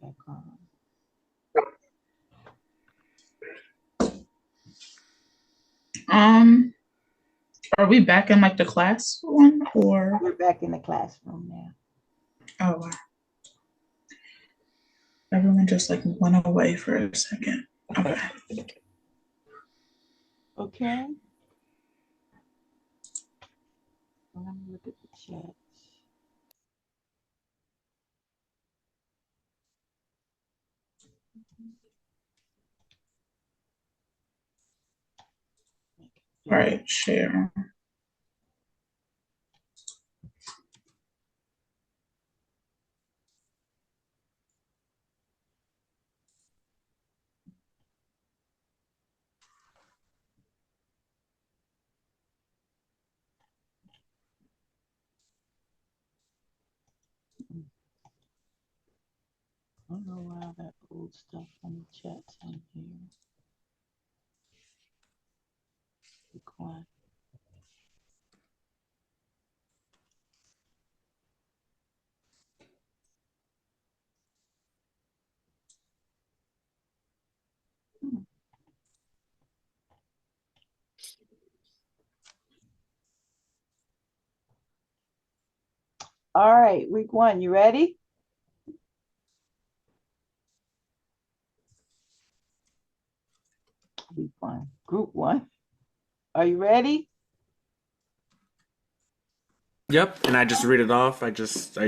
Okay, calm. Are we back in like the class one or? We're back in the classroom now. Oh, wow. Everyone just like went away for a second. Okay. Okay. Let me look at the chat. All right, share. I don't know why that old stuff on the chat's in here. Be quiet. All right, week one, you ready? Week one, group one. Are you ready? Yep, and I just read it off. I just Yeah,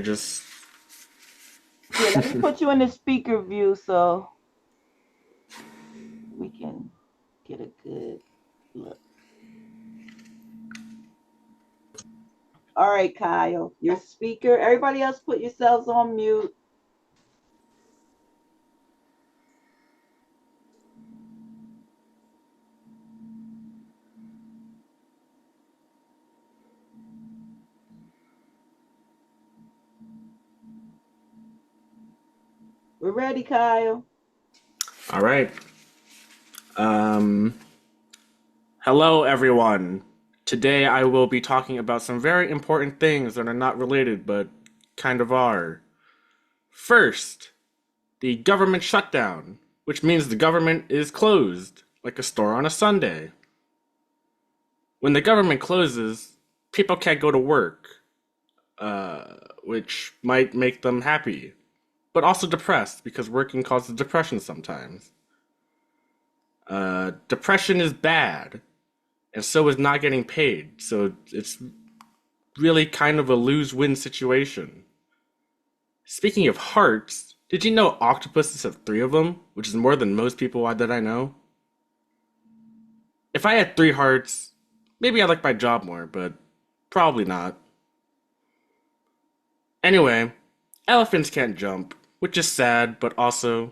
let me put you in the speaker view so we can get a good look. All right, Kyle, your speaker. Everybody else put yourselves on mute. We're ready, Kyle. All right. Hello everyone. Today I will be talking about some very important things that are not related but kind of are. First, the government shutdown, which means the government is closed, like a store on a Sunday. When the government closes, people can't go to work, which might make them happy, but also depressed because working causes depression sometimes. Depression is bad, and so is not getting paid, so it's really kind of a lose-win situation. Speaking of hearts, did you know octopuses have three of them, which is more than most people that I know? If I had three hearts, maybe I'd like my job more, but probably not. Anyway, elephants can't jump, which is sad, but also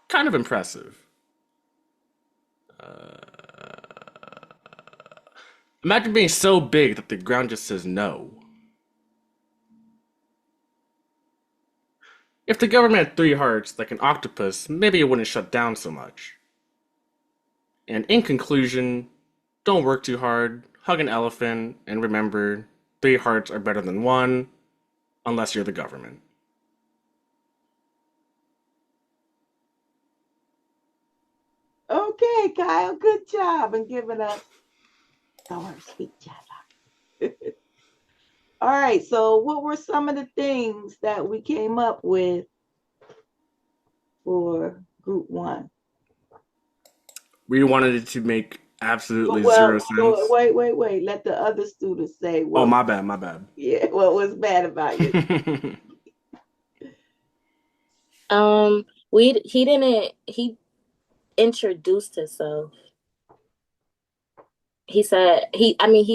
kind of impressive. Imagine being so big that the ground just says no. If the government had three hearts, like an octopus, maybe it wouldn't shut down so much. And in conclusion, don't work too hard, hug an elephant, and remember, three hearts are better than one, unless you're the government. Okay, Kyle, good job in giving us our speech. All right, so what were some of the things that we came up with for group one? We wanted it to make absolutely Well, zero sense. wait. Let the other students say Oh, what. my bad, my bad. Yeah, what was bad about you? He introduced himself. He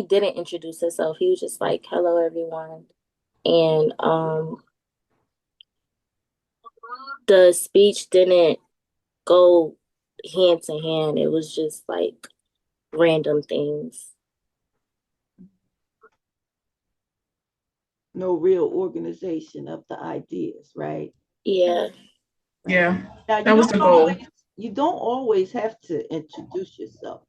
didn't introduce himself. He was just like, "Hello, everyone," and the speech didn't go hand to hand. It was just like random things. No real organization of the ideas, right? Yeah. Yeah, Now that was the goal. you don't always have to introduce yourself.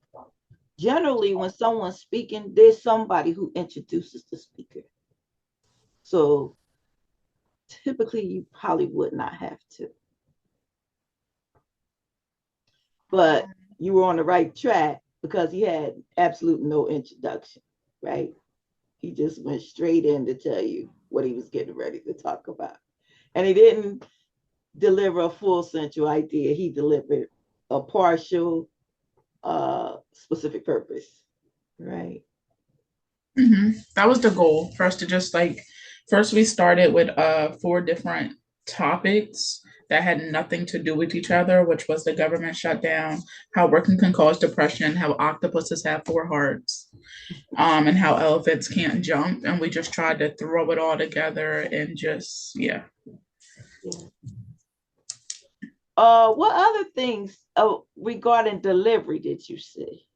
Generally, when someone's speaking, there's somebody who introduces the speaker. So typically, you probably would not have to. but you were on the right track because he had absolutely no introduction, right? He just went straight in to tell you what he was getting ready to talk about. And he didn't deliver a full central idea. He delivered a partial specific purpose, right? That was the goal for us to just like, first we started with 4 different topics that had nothing to do with each other, which was the government shutdown, how working can cause depression, how octopuses have 4 hearts, and how elephants can't jump. And we just tried to throw it all together and just, yeah. What other things regarding delivery did you see?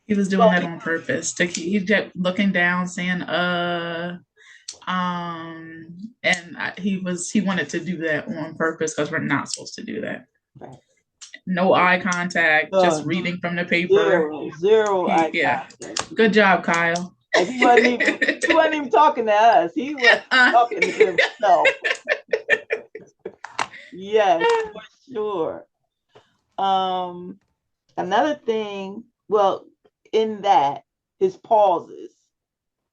He was doing that on purpose. He kept looking down, saying, and he wanted to do that on purpose because we're not supposed to do that. Right. No eye contact, just reading from the paper. Zero eye contact. Good job, Kyle. Like he wasn't even talking to us. He was talking to himself. Yes, for sure. Another thing, well, in that his pauses,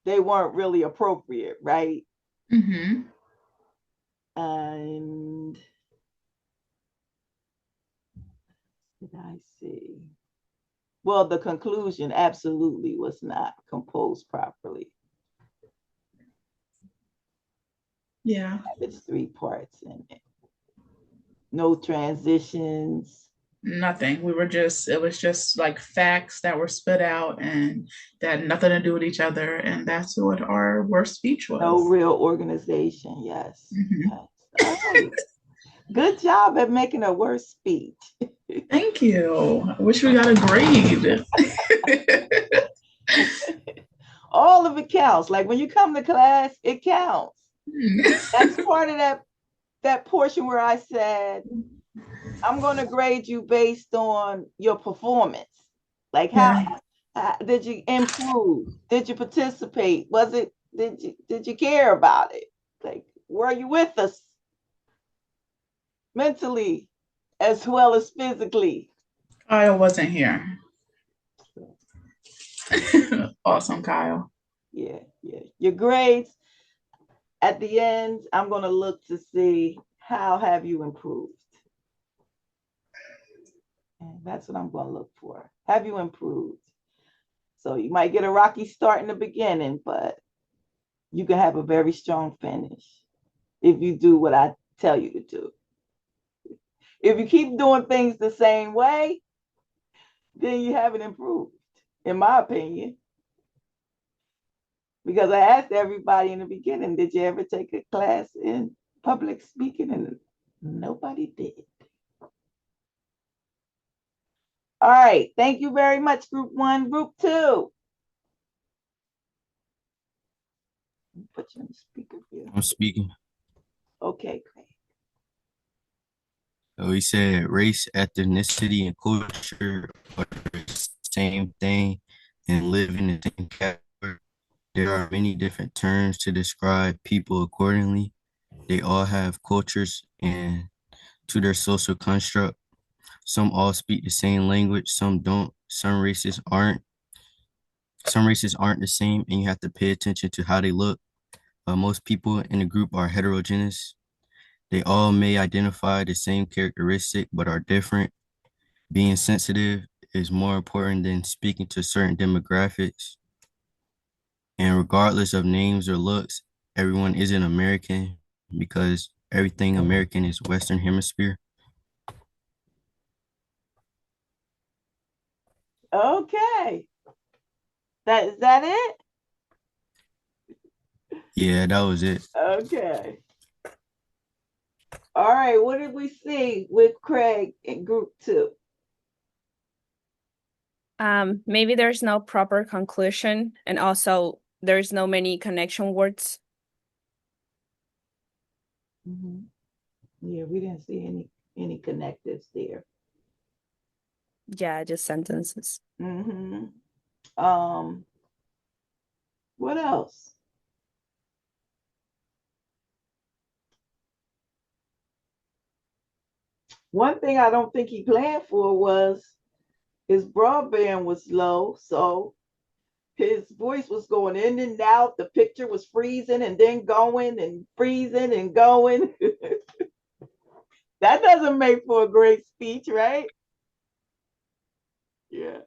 they weren't really appropriate, right? Mm-hmm. And did I see? Well, the conclusion absolutely was not composed properly. Yeah. It's 3 parts in it. No transitions. Nothing. It was just like facts that were spit out and that had nothing to do with each other. And that's what our worst speech was. No real organization. Yes. Mm-hmm. Yes. All right. Good job at making a worse speech. Thank you. I wish we got a grade. All of it counts. Like when you come to class, it counts. That's part of that portion where I said, I'm going to grade you based on your performance. Like how did you improve? Did you participate? Did you care about it? Like, were you with us mentally as well as physically? Kyle wasn't here. Awesome, Kyle. Yeah. Your grades at the end, I'm going to look to see how have you improved. And that's what I'm going to look for. Have you improved? So you might get a rocky start in the beginning, but you can have a very strong finish if you do what I tell you to do. If you keep doing things the same way, then you haven't improved, in my opinion. Because I asked everybody in the beginning, did you ever take a class in public speaking? And nobody did. All right. Thank you very much, Group 1. Group 2. Put you on the speaker view. I'm speaking. Okay, great. So he said race, ethnicity, and culture are the same thing and live in the same category. There are many different terms to describe people accordingly. They all have cultures and to their social construct. Some all speak the same language, some don't. Some races aren't. Some races aren't the same, and you have to pay attention to how they look. Most people in the group are heterogeneous. They all may identify the same characteristic, but are different. Being sensitive is more important than speaking to certain demographics. And regardless of names or looks, everyone isn't American because everything American is Western Hemisphere. Okay. Is that it? Yeah, that was it. Okay. All right. What did we see with Craig in Group 2? Maybe there's no proper conclusion, and also there's no many connection words. Mm-hmm. Yeah, we didn't see any connectives there. Yeah, just sentences. Mm-hmm. What else? One thing I don't think he planned for was his broadband was low, so his voice was going in and out. The picture was freezing and then going and freezing and going. That doesn't make for a great speech, right? Yeah.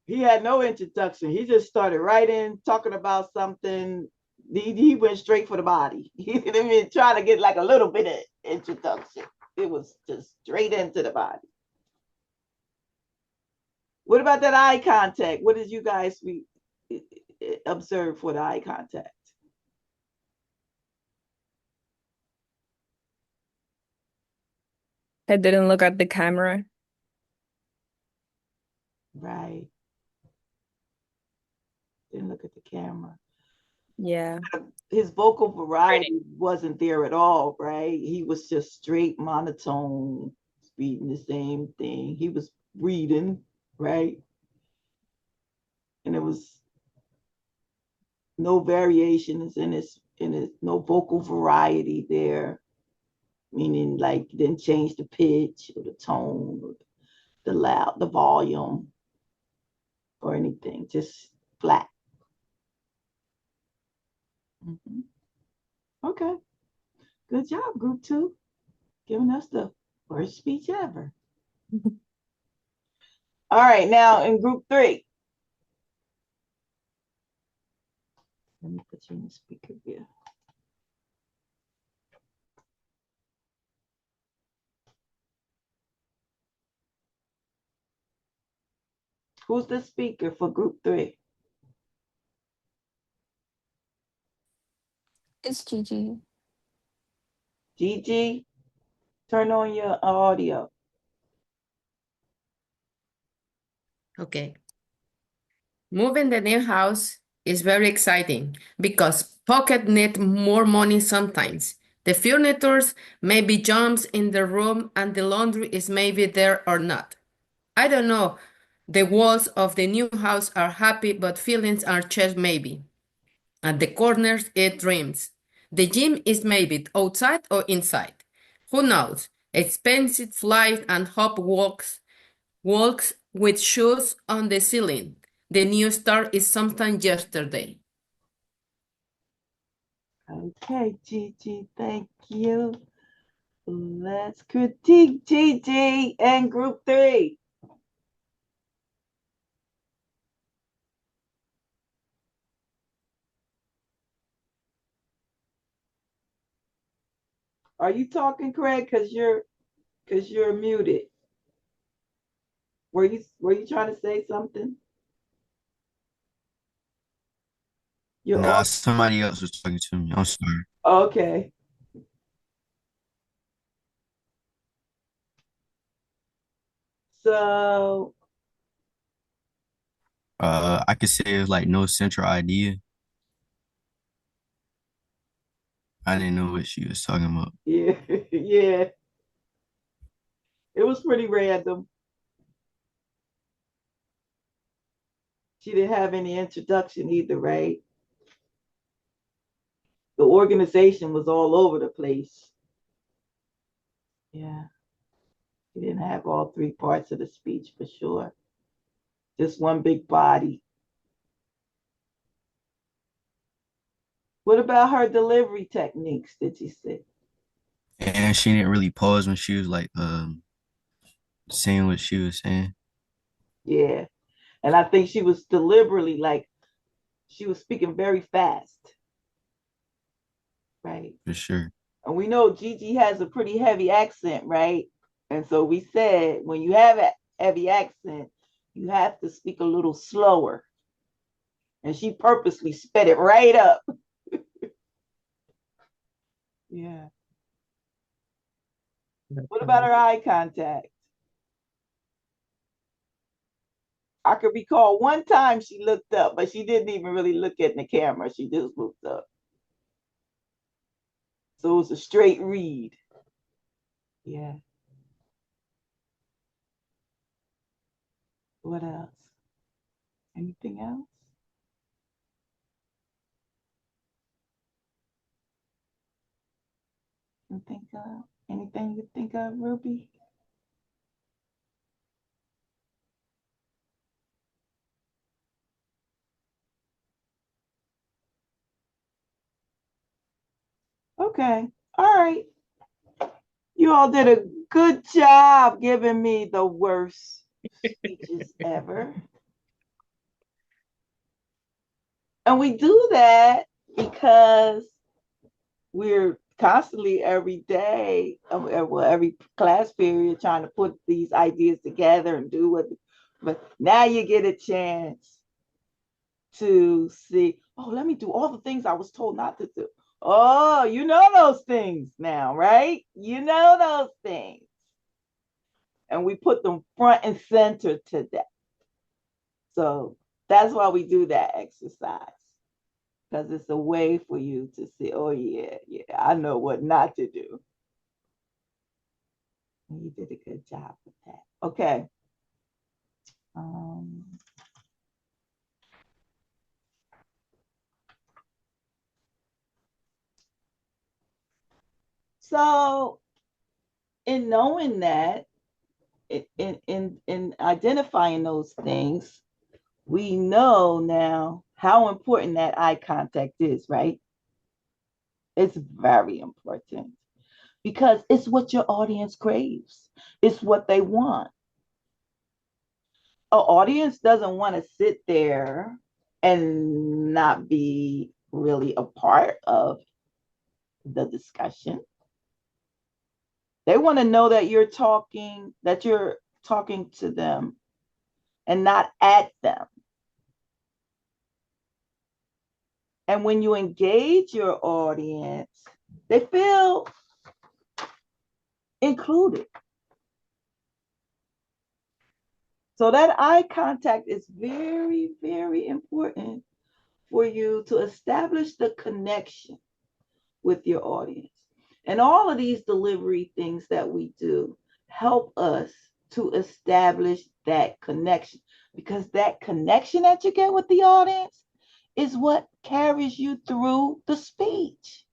He had no introduction. He just started right in talking about something. He went straight for the body. He didn't even try to get like a little bit of introduction. It was just straight into the body. What about that eye contact? What did you guys observe for the eye contact? I didn't look at the camera. Right. Didn't look at the camera. Yeah. His vocal variety wasn't there at all, right? He was just straight monotone, reading the same thing. He was reading, right? And there was no variations in his no vocal variety there, meaning like didn't change the pitch or the tone or the volume or anything, just flat. Mm-hmm. Okay, good job, group 2, giving us the worst speech ever. All right, now in group 3. Let me put you in the speaker view. Who's the speaker for group 3? It's Gigi. Gigi, turn on your audio. Okay. Moving the new house is very exciting because pocket need more money sometimes. The furniture maybe jumps in the room and the laundry is maybe there or not. I don't know. The walls of the new house are happy, but feelings are just maybe. At the corners, it dreams. The gym is maybe outside or inside. Who knows? Expensive flight and hop walks with shoes on the ceiling. The new start is sometime yesterday. Okay, Gigi, thank you. Let's critique Gigi and group 3. Are you talking, Craig? Because you're muted. Were you trying to say something? You're Nah, somebody else was talking to me. I'm sorry. okay. So I could say it was like no central idea. I didn't know what she was talking about. yeah, yeah. It was pretty random. She didn't have any introduction either, right? The organization was all over the place. Yeah. She didn't have all 3 parts of the speech for sure. Just one big body. What about her delivery techniques, did you say? And she didn't really pause when she was like saying what she was saying. Yeah. And I think she was deliberately like she was speaking very fast. Right. For sure. And we know Gigi has a pretty heavy accent, right? And so we said when you have a heavy accent, you have to speak a little slower. And she purposely sped it right up. Yeah. What about her eye contact? I could recall one time she looked up, but she didn't even really look at the camera. She just looked up. So it was a straight read. Yeah. What else? Anything else? You think of anything you think of, Ruby? Okay. All right. You all did a good job giving me the worst speeches ever. And we do that because we're constantly every day, well, every class period, trying to put these ideas together and do what. But now you get a chance to see, oh, let me do all the things I was told not to do. Oh, you know those things now, right? You know those things. And we put them front and center today. So that's why we do that exercise. Because it's a way for you to see, oh yeah, I know what not to do. And you did a good job with that. Okay. So in knowing that, in identifying those things, we know now how important that eye contact is, right? It's very important because it's what your audience craves. It's what they want. An audience doesn't want to sit there and not be really a part of the discussion. They want to know that you're talking to them and not at them. And when you engage your audience, they feel included. So that eye contact is very, very important for you to establish the connection with your audience. And all of these delivery things that we do help us to establish that connection, because that connection that you get with the audience is what carries you through the speech.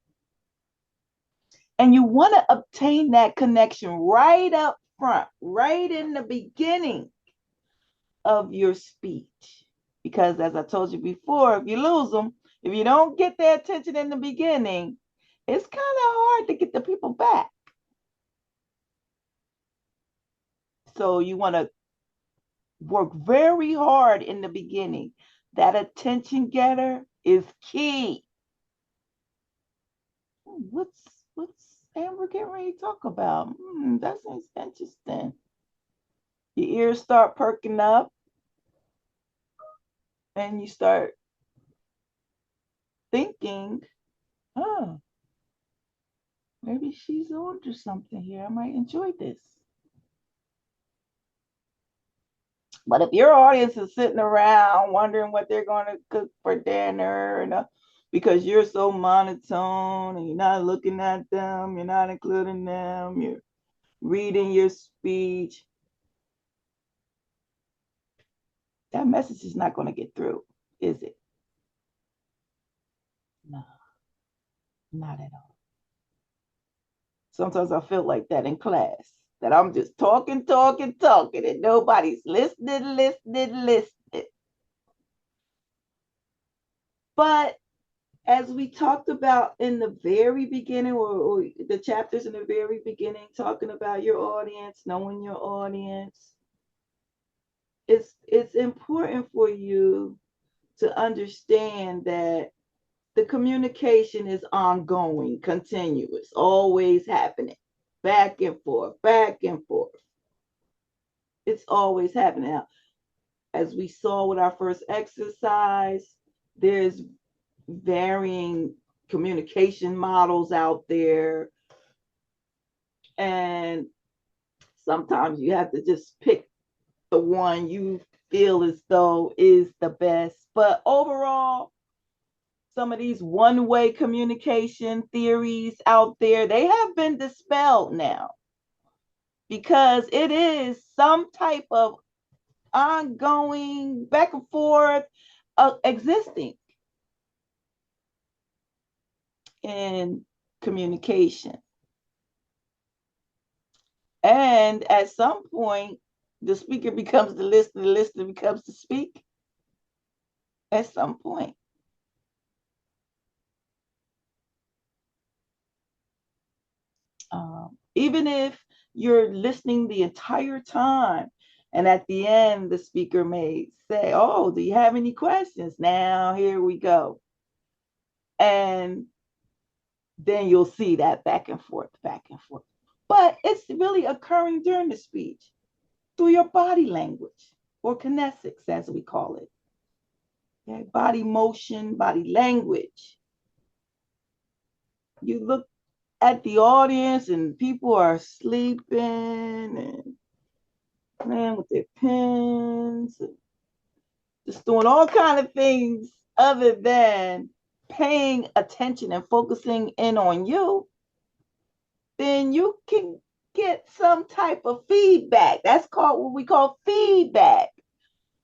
And you want to obtain that connection right up front, right in the beginning of your speech. Because as I told you before, if you lose them, if you don't get their attention in the beginning, it's kind of hard to get the people back. So you want to work very hard in the beginning. That attention getter is key. What's Amber getting ready to talk about? That sounds interesting. Your ears start perking up and you start thinking, oh, maybe she's on to something here. I might enjoy this. But if your audience is sitting around wondering what they're going to cook for dinner, and because you're so monotone and you're not looking at them, you're not including them, you're reading your speech, that message is not going to get through, is it? No, not at all. Sometimes I feel like that in class, that I'm just talking, and nobody's listening. But as we talked about in the very beginning, or the chapters in the very beginning, talking about your audience, knowing your audience, it's important for you to understand that the communication is ongoing, continuous, always happening, back and forth, back and forth. It's always happening. Now, as we saw with our first exercise, there's varying communication models out there. And sometimes you have to just pick the one you feel as though is the best. But overall, some of these one-way communication theories out there, they have been dispelled now, because it is some type of ongoing back and forth existing in communication. And at some point, the speaker becomes the listener becomes the speaker. At some point. Even if you're listening the entire time, and at the end, the speaker may say, "Oh, do you have any questions?" Now, here we go. And then you'll see that back and forth, back and forth. But it's really occurring during the speech through your body language, or kinesics, as we call it. Okay? Body motion, body language. You look at the audience and people are sleeping and playing with their pens, and just doing all kind of things other than paying attention and focusing in on you, then you can get some type of feedback. That's called what we call feedback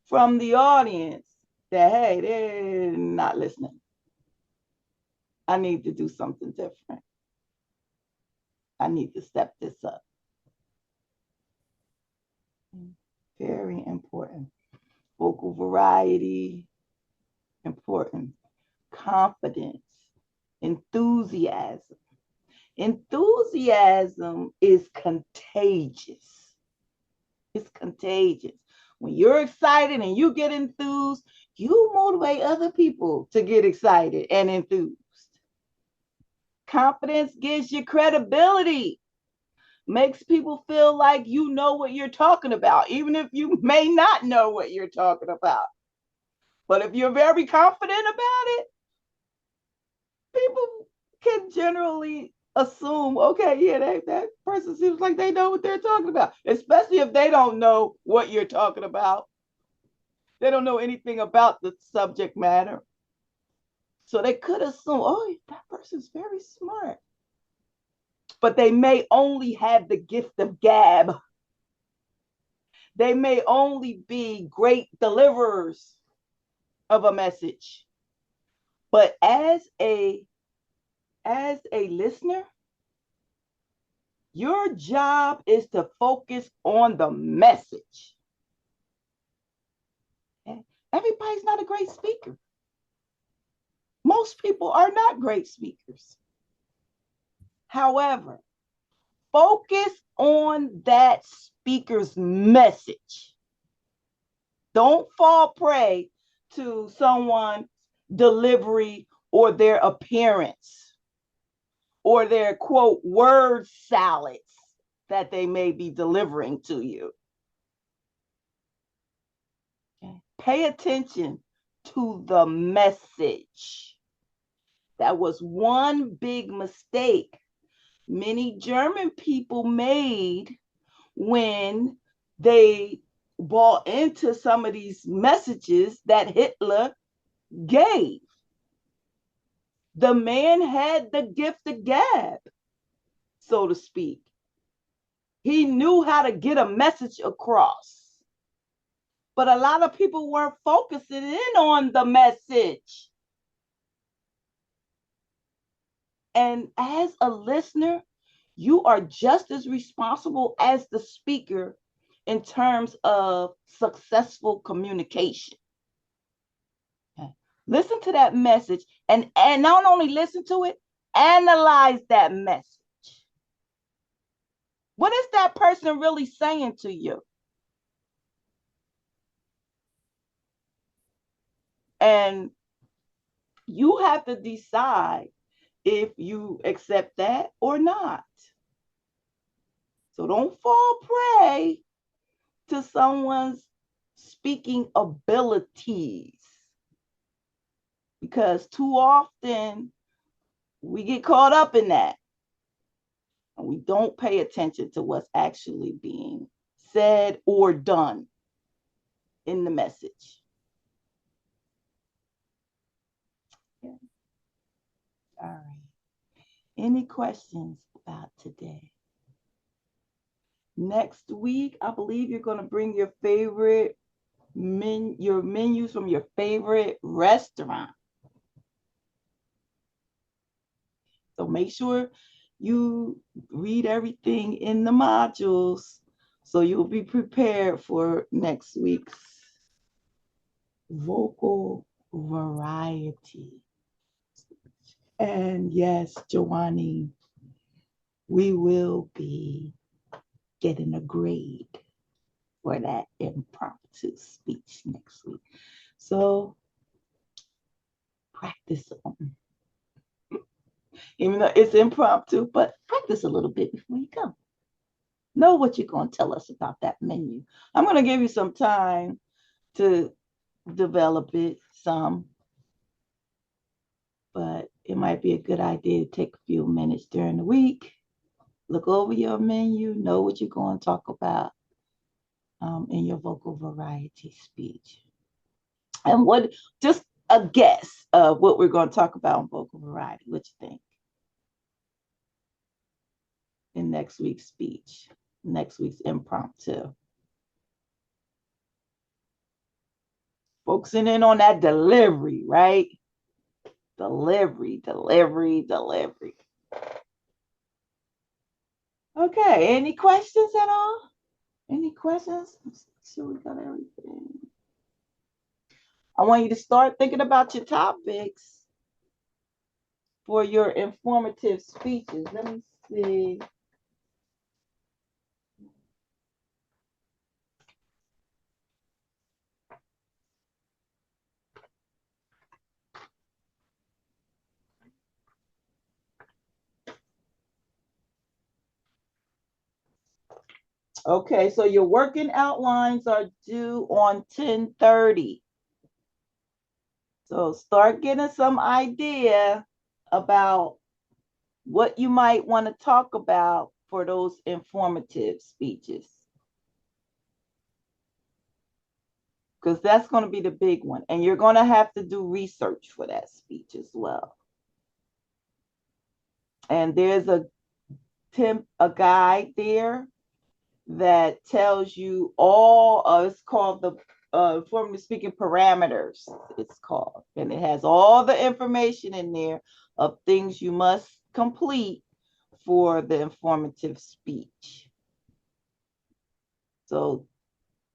from the audience, that, hey, they're not listening. I need to do something different. I need to step this up. Very important. Vocal variety, important. Confidence, enthusiasm. Enthusiasm is contagious. It's contagious. When you're excited and you get enthused, you motivate other people to get excited and enthused. Confidence gives you credibility, makes people feel like you know what you're talking about, even if you may not know what you're talking about. But if you're very confident about it, people can generally assume, okay, yeah, that person seems like they know what they're talking about, especially if they don't know what you're talking about. They don't know anything about the subject matter. So they could assume, oh, that person's very smart. But they may only have the gift of gab. They may only be great deliverers of a message. But as a listener, your job is to focus on the message. Okay? Everybody's not a great speaker. Most people are not great speakers. However, focus on that speaker's message. Don't fall prey to someone's delivery or their appearance or their, quote, word salads that they may be delivering to you. Okay. Pay attention to the message. That was one big mistake many German people made when they bought into some of these messages that Hitler gave. The man had the gift of gab, so to speak. He knew how to get a message across. But a lot of people weren't focusing in on the message. And as a listener, you are just as responsible as the speaker in terms of successful communication. Okay. Listen to that message and not only listen to it, analyze that message. What is that person really saying to you? And you have to decide if you accept that or not. So don't fall prey to someone's speaking abilities, because too often we get caught up in that and we don't pay attention to what's actually being said or done in the message. Yeah. All right. Any questions about today? Next week, I believe you're going to bring your favorite your menus from your favorite restaurant. So make sure you read everything in the modules so you'll be prepared for next week's vocal variety. And yes, Joanie, we will be getting a grade for that impromptu speech next week. So practice on. Even though it's impromptu, but practice a little bit before you come. Know what you're going to tell us about that menu. I'm going to give you some time to develop it some, but it might be a good idea to take a few minutes during the week, look over your menu, know what you're going to talk about in your vocal variety speech. And what, just a guess of what we're going to talk about in vocal variety. What you think? In next week's speech, next week's impromptu. Focusing in on that delivery, right? Delivery. Okay, any questions at all? Any questions? Let's make sure we got everything. I want you to start thinking about your topics for your informative speeches. Let me see. Okay, so your working outlines are due on 10:30. So start getting some idea about what you might want to talk about for those informative speeches. Because that's going to be the big one. And you're going to have to do research for that speech as well. And there's a guide there that tells you all, it's called the informative speaking parameters, it's called. And it has all the information in there of things you must complete for the informative speech. So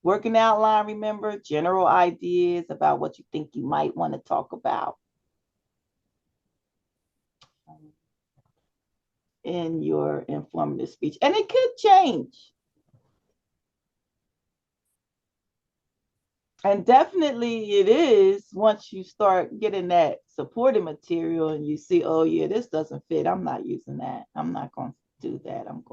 working outline, remember, general ideas about what you think you might want to talk about in your informative speech. And it could change. And definitely it is once you start getting that supporting material and you see, oh yeah, this doesn't fit. I'm not using that. I'm not going to do that. I'm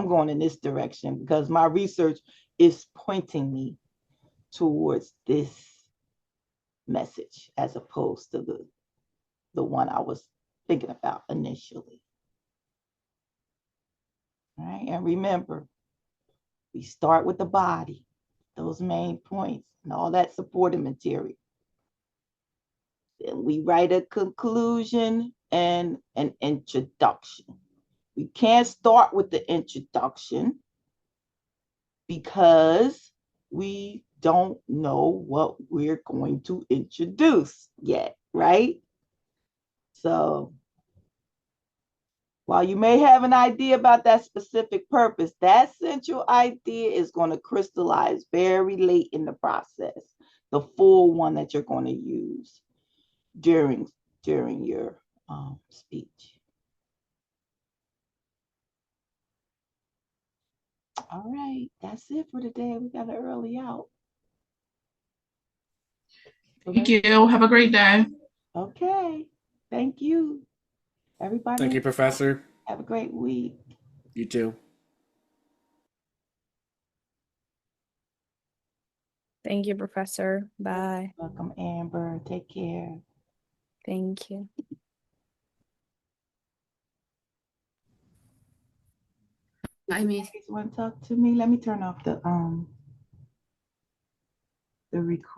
going in this direction because my research is pointing me towards this message as opposed to the one I was thinking about initially. All right, and remember, we start with the body, those main points, and all that supporting material. Then we write a conclusion and an introduction. We can't start with the introduction because we don't know what we're going to introduce yet, right? So while you may have an idea about that specific purpose, that central idea is going to crystallize very late in the process, the full one that you're going to use during your speech. All right, that's it for today. We got an early out. Thank you. Have a great day. Okay, thank you. Everybody. Thank you, Professor. Have a great week. You too. Thank you, Professor. Bye. Welcome, Amber. Take care. Thank you. Bye, Miss. Want to talk to me? Let me turn off the record.